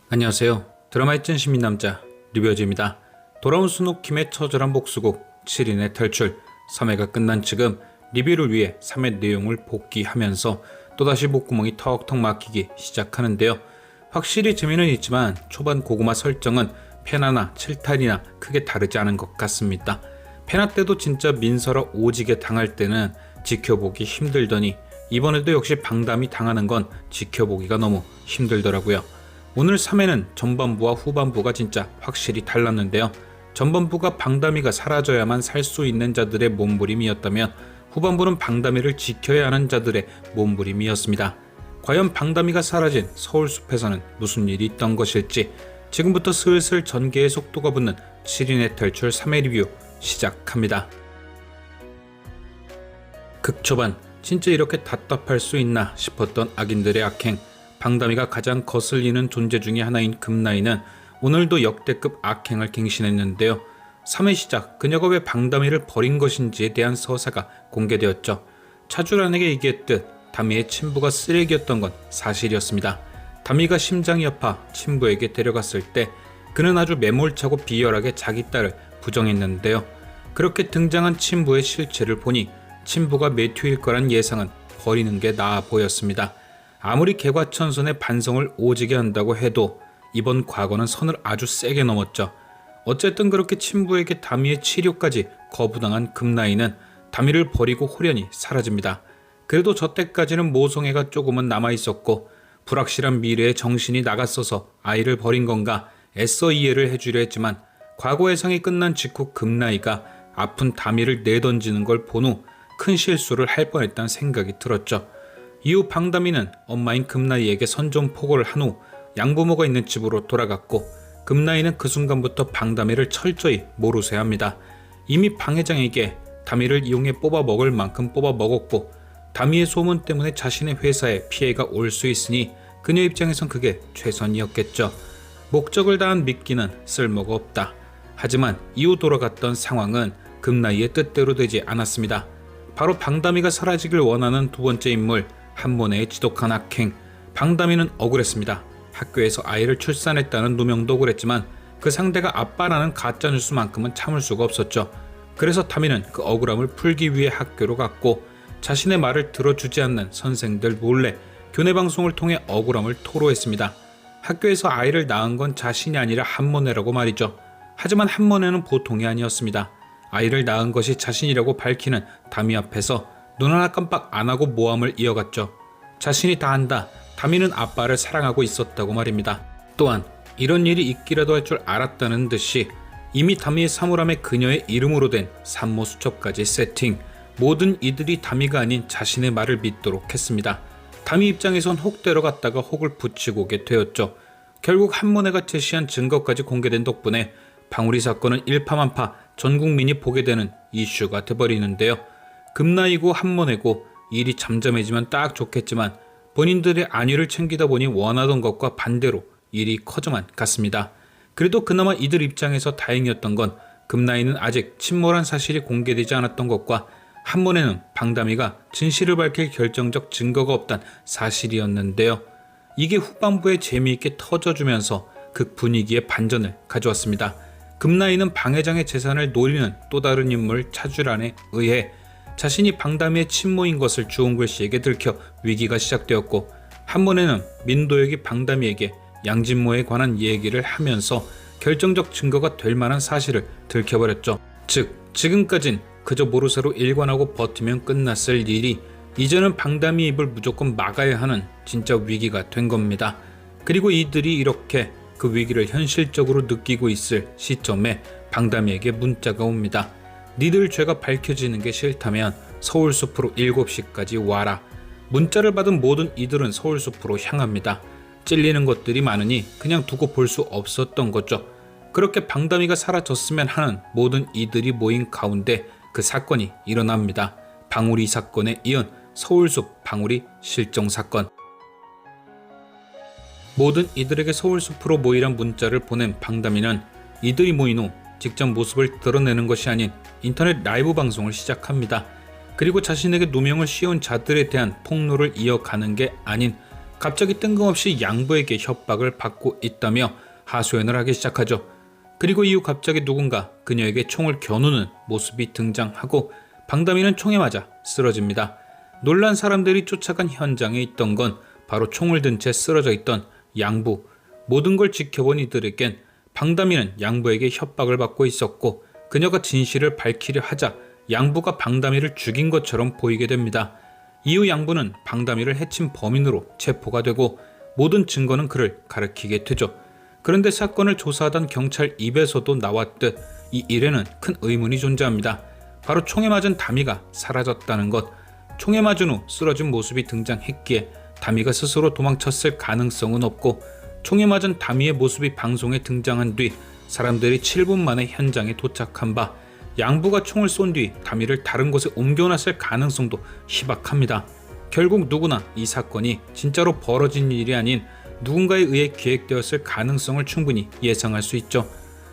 안녕하세요. 드라마의 찐 시민남자 리뷰어즈입니다. 돌아온 순옥킴의 처절한 복수곡 7인의 탈출 3회가 끝난 지금 리뷰를 위해 3회 내용을 복귀하면서 또다시 목구멍이 턱턱 막히기 시작하는데요. 확실히 재미는 있지만 초반 고구마 설정은 페나나 7탈이나 크게 다르지 않은 것 같습니다. 페나 때도 진짜 민설아 오지게 당할 때는 지켜보기 힘들더니 이번에도 역시 방담이 당하는 건 지켜보기가 너무 힘들더라고요. 오늘 3회는 전반부와 후반부가 진짜 확실히 달랐는데요. 전반부가 방담이가 사라져야만 살 수 있는 자들의 몸부림이었다면 후반부는 방담이를 지켜야 하는 자들의 몸부림이었습니다. 과연 방담이가 사라진 서울숲에서는 무슨 일이 있던 것일지 지금부터 슬슬 전개의 속도가 붙는 7인의 탈출 3회 리뷰 시작합니다. 극초반 진짜 이렇게 답답할 수 있나 싶었던 악인들의 악행, 방담이가 가장 거슬리는 존재 중에 하나인 금나이는 오늘도 역대급 악행을 갱신했는데요. 3회 시작 그녀가 왜 방담이를 버린 것인지에 대한 서사가 공개되었죠. 차주란에게 얘기했듯 다미의 친부가 쓰레기였던 건 사실이었습니다. 다미가 심장이 아파 친부에게 데려갔을 때 그는 아주 매몰차고 비열하게 자기 딸을 부정했는데요. 그렇게 등장한 친부의 실체를 보니 친부가 매튜일 거란 예상은 버리는 게 나아 보였습니다. 아무리 개과천선의 반성을 오지게 한다고 해도 이번 과거는 선을 아주 세게 넘었죠. 어쨌든 그렇게 친부에게 다미의 치료까지 거부당한 금나이는 다미를 버리고 홀연히 사라집니다. 그래도 저때까지는 모성애가 조금은 남아있었고 불확실한 미래에 정신이 나갔어서 아이를 버린 건가 애써 이해를 해주려 했지만 과거 예상이 끝난 직후 금나이가 아픈 다미를 내던지는 걸 본 후 큰 실수를 할 뻔했다는 생각이 들었죠. 이후 방담이는 엄마인 금나이에게 선전포고를 한 후 양부모가 있는 집으로 돌아갔고 금나이는 그 순간부터 방담이를 철저히 모르쇠합니다. 이미 방 회장에게 다미를 이용해 뽑아 먹을 만큼 뽑아 먹었고 다미의 소문 때문에 자신의 회사에 피해가 올 수 있으니 그녀 입장에선 그게 최선이었겠죠. 목적을 다한 미끼는 쓸모가 없다. 하지만 이후 돌아갔던 상황은 금나이의 뜻대로 되지 않았습니다. 바로 방담이가 사라지길 원하는 두 번째 인물 한모네의 지독한 악행. 방담이는 억울했습니다. 학교에서 아이를 출산했다는 누명도 억울했지만 그 상대가 아빠라는 가짜뉴스만큼은 참을 수가 없었죠. 그래서 다미는 그 억울함을 풀기 위해 학교로 갔고 자신의 말을 들어주지 않는 선생들 몰래 교내방송을 통해 억울함을 토로했습니다. 학교에서 아이를 낳은 건 자신이 아니라 한모네라고 말이죠. 하지만 한모네는 보통이 아니었습니다. 아이를 낳은 것이 자신이라고 밝히는 다미 앞에서 눈 하나 깜빡 안 하고 모함을 이어갔죠. 자신이 다 안다. 다미는 아빠를 사랑하고 있었다고 말입니다. 또한 이런 일이 있기라도 할 줄 알았다는 듯이 이미 다미의 사물함에 그녀의 이름으로 된 산모 수첩까지 세팅. 모든 이들이 다미가 아닌 자신의 말을 믿도록 했습니다. 다미 입장에선 혹 데려갔다가 혹을 붙이고 오게 되었죠. 결국 한모네가 제시한 증거까지 공개된 덕분에 방울이 사건은 일파만파 전 국민이 보게 되는 이슈가 돼버리는데요. 금나이고 한모네고 일이 잠잠해지면 딱 좋겠지만 본인들의 안위를 챙기다 보니 원하던 것과 반대로 일이 커져만 갔습니다. 그래도 그나마 이들 입장에서 다행이었던 건 금나이는 아직 침몰한 사실이 공개되지 않았던 것과 한모네는 방담이가 진실을 밝힐 결정적 증거가 없단 사실이었는데요. 이게 후반부에 재미있게 터져주면서 극 분위기의 반전을 가져왔습니다. 금나이는 방 회장의 재산을 노리는 또 다른 인물 차주란에 의해 자신이 방담이의 친모인 것을 주홍글 씨에게 들켜 위기가 시작되었고 한모네는 민도혁이 방담이에게 양진모에 관한 얘기를 하면서 결정적 증거가 될 만한 사실을 들켜버렸죠. 즉 지금까진 그저 모르쇠로 일관하고 버티면 끝났을 일이 이제는 방담이 입을 무조건 막아야 하는 진짜 위기가 된 겁니다. 그리고 이들이 이렇게 그 위기를 현실적으로 느끼고 있을 시점에 방담이에게 문자가 옵니다. 니들 죄가 밝혀지는 게 싫다면 서울숲으로 7시까지 와라. 문자를 받은 모든 이들은 서울숲으로 향합니다. 찔리는 것들이 많으니 그냥 두고 볼 수 없었던 거죠. 그렇게 방담이가 사라졌으면 하는 모든 이들이 모인 가운데 그 사건이 일어납니다. 방울이 사건에 이은 서울숲 방울이 실종 사건. 모든 이들에게 서울숲으로 모이란 문자를 보낸 방담이는 이들이 모인 후 직접 모습을 드러내는 것이 아닌 인터넷 라이브 방송을 시작합니다. 그리고 자신에게 누명을 씌운 자들에 대한 폭로를 이어가는 게 아닌 갑자기 뜬금없이 양부에게 협박을 받고 있다며 하소연을 하기 시작하죠. 그리고 이후 갑자기 누군가 그녀에게 총을 겨누는 모습이 등장하고 방다미는 총에 맞아 쓰러집니다. 놀란 사람들이 쫓아간 현장에 있던 건 바로 총을 든 채 쓰러져 있던 양부. 모든 걸 지켜본 이들에겐 방다미는 양부에게 협박을 받고 있었고 그녀가 진실을 밝히려 하자 양부가 방다미를 죽인 것처럼 보이게 됩니다. 이후 양부는 방다미를 해친 범인으로 체포가 되고 모든 증거는 그를 가리키게 되죠. 그런데 사건을 조사하던 경찰 입에서도 나왔듯 이 일에는 큰 의문이 존재합니다. 바로 총에 맞은 다미가 사라졌다는 것. 총에 맞은 후 쓰러진 모습이 등장했기에 다미가 스스로 도망쳤을 가능성은 없고 총에 맞은 다미의 모습이 방송에 등장한 뒤 사람들이 7분 만에 현장에 도착한 바 양부가 총을 쏜 뒤 다미를 다른 곳에 옮겨놨을 가능성도 희박합니다. 결국 누구나 이 사건이 진짜로 벌어진 일이 아닌 누군가에 의해 기획되었을 가능성을 충분히 예상할 수 있죠.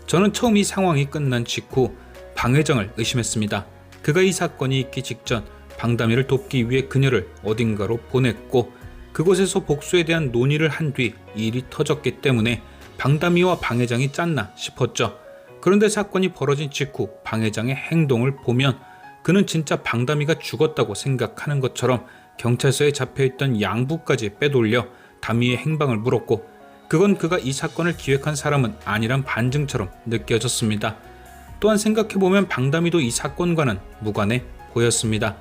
저는 처음 이 상황이 끝난 직후 방 회장을 의심했습니다. 그가 이 사건이 있기 직전 방다미를 돕기 위해 그녀를 어딘가로 보냈고 그곳에서 복수에 대한 논의를 한 뒤 일이 터졌기 때문에 방다미와 방 회장이 짰나 싶었죠. 그런데 사건이 벌어진 직후 방 회장의 행동을 보면 그는 진짜 방다미가 죽었다고 생각하는 것처럼 경찰서에 잡혀있던 양부까지 빼돌려 다미의 행방을 물었고 그건 그가 이 사건을 기획한 사람은 아니란 반증처럼 느껴졌습니다. 또한 생각해보면 방다미도 이 사건과는 무관해 보였습니다.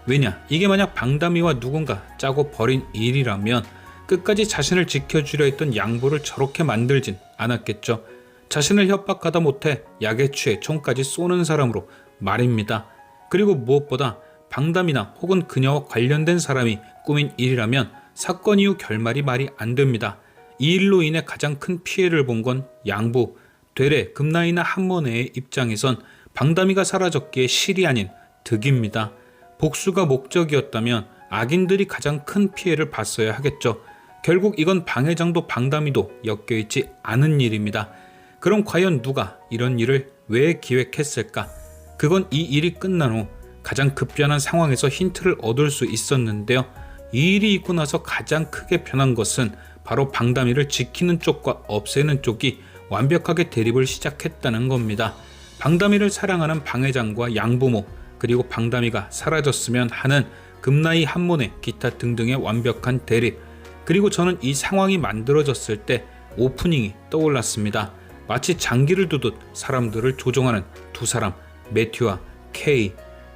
왜냐, 이게 만약 방다미와 누군가 짜고 벌인 일이라면 끝까지 자신을 지켜주려 했던 양부를 저렇게 만들진 않았겠죠. 자신을 협박하다 못해 약에 취해 총까지 쏘는 사람으로 말입니다. 그리고 무엇보다 방다미나 혹은 그녀와 관련된 사람이 꾸민 일이라면 사건 이후 결말이 말이 안 됩니다. 이 일로 인해 가장 큰 피해를 본 건 양부, 되레 금나이나 한모네의 입장에선 방다미가 사라졌기에 실이 아닌 득입니다. 복수가 목적이었다면 악인들이 가장 큰 피해를 봤어야 하겠죠. 결국 이건 방 회장도 방다미도 엮여있지 않은 일입니다. 그럼 과연 누가 이런 일을 왜 기획했을까? 그건 이 일이 끝난 후 가장 급변한 상황에서 힌트를 얻을 수 있었는데요. 이 일이 있고 나서 가장 크게 변한 것은 바로 방다미를 지키는 쪽과 없애는 쪽이 완벽하게 대립을 시작했다는 겁니다. 방다미를 사랑하는 방 회장과 양부모, 그리고 방다미가 사라졌으면 하는 금나이 한모네 기타 등등의 완벽한 대립. 그리고 저는 이 상황이 만들어졌을 때 오프닝이 떠올랐습니다. 마치 장기를 두듯 사람들을 조종하는 두 사람, 매튜와 케이.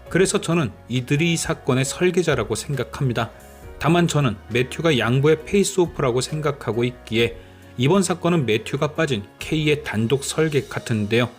그래서 저는 이들이 이 사건의 설계자라고 생각합니다. 다만 저는 매튜가 양부의 페이스오프라고 생각하고 있기에 이번 사건은 매튜가 빠진 케이의 단독 설계 같은데요.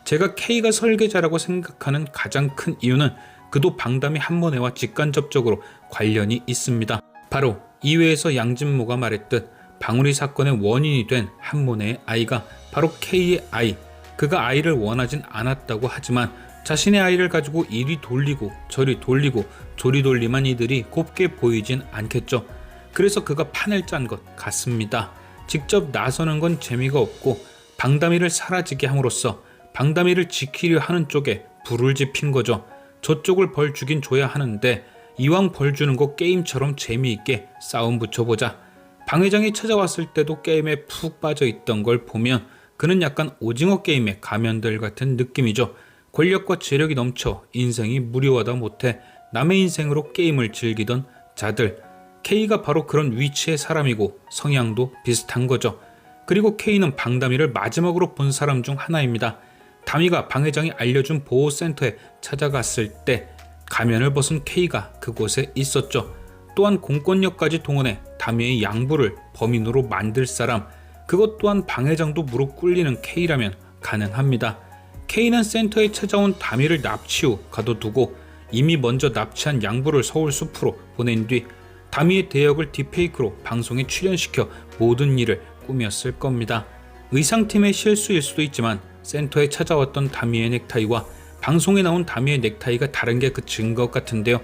제가 케이가 설계자라고 생각하는 가장 큰 이유는 그도 방다미 한모네와 직간접적으로 관련이 있습니다. 바로 2회에서 양진모가 말했듯 방울이 사건의 원인이 된 한모네의 아이가 바로 K의 아이. 그가 아이를 원하진 않았다고 하지만 자신의 아이를 가지고 이리 돌리고 저리 돌리고 조리 돌림한 이들이 곱게 보이진 않겠죠. 그래서 그가 판을 짠 것 같습니다. 직접 나서는 건 재미가 없고 방다미를 사라지게 함으로써 방다미를 지키려 하는 쪽에 불을 지핀 거죠. 저쪽을 벌 주긴 줘야 하는데 이왕 벌 주는 거 게임처럼 재미있게 싸움 붙여보자. 방 회장이 찾아왔을 때도 게임에 푹 빠져있던 걸 보면 그는 약간 오징어 게임의 가면들 같은 느낌이죠. 권력과 재력이 넘쳐 인생이 무료하다 못해 남의 인생으로 게임을 즐기던 자들. K가 바로 그런 위치의 사람이고 성향도 비슷한 거죠. 그리고 K는 방다미를 마지막으로 본 사람 중 하나입니다. 다미가 방 회장이 알려준 보호센터에 찾아갔을 때 가면을 벗은 K가 그곳에 있었죠. 또한 공권력까지 동원해 다미의 양부를 범인으로 만들 사람, 그것 또한 방 회장도 무릎 꿇리는 K라면 가능합니다. K는 센터에 찾아온 다미를 납치 후 가둬두고 이미 먼저 납치한 양부를 서울 숲으로 보낸 뒤 다미의 대역을 딥페이크로 방송에 출연시켜 모든 일을 꾸몄을 겁니다. 의상팀의 실수일 수도 있지만 센터에 찾아왔던 다미의 넥타이와 방송에 나온 다미의 넥타이가 다른 게 그 증거 같은데요.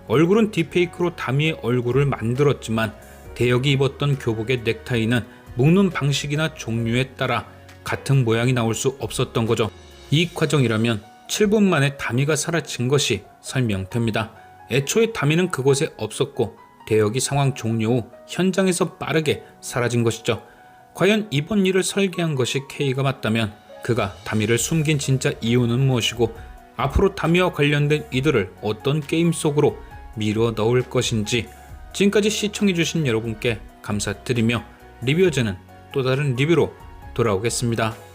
얼굴은 딥페이크로 다미의 얼굴을 만들었지만 대역이 입었던 교복의 넥타이는 묶는 방식이나 종류에 따라 같은 모양이 나올 수 없었던 거죠. 이 과정이라면 7분 만에 다미가 사라진 것이 설명됩니다. 애초에 다미는 그곳에 없었고 대여기 상황 종료 후 현장에서 빠르게 사라진 것이죠. 과연 이번 일을 설계한 것이 K가 맞다면 그가 다미를 숨긴 진짜 이유는 무엇이고 앞으로 다미와 관련된 이들을 어떤 게임 속으로 밀어 넣을 것인지. 지금까지 시청해주신 여러분께 감사드리며 리뷰어즈는 또 다른 리뷰로 돌아오겠습니다.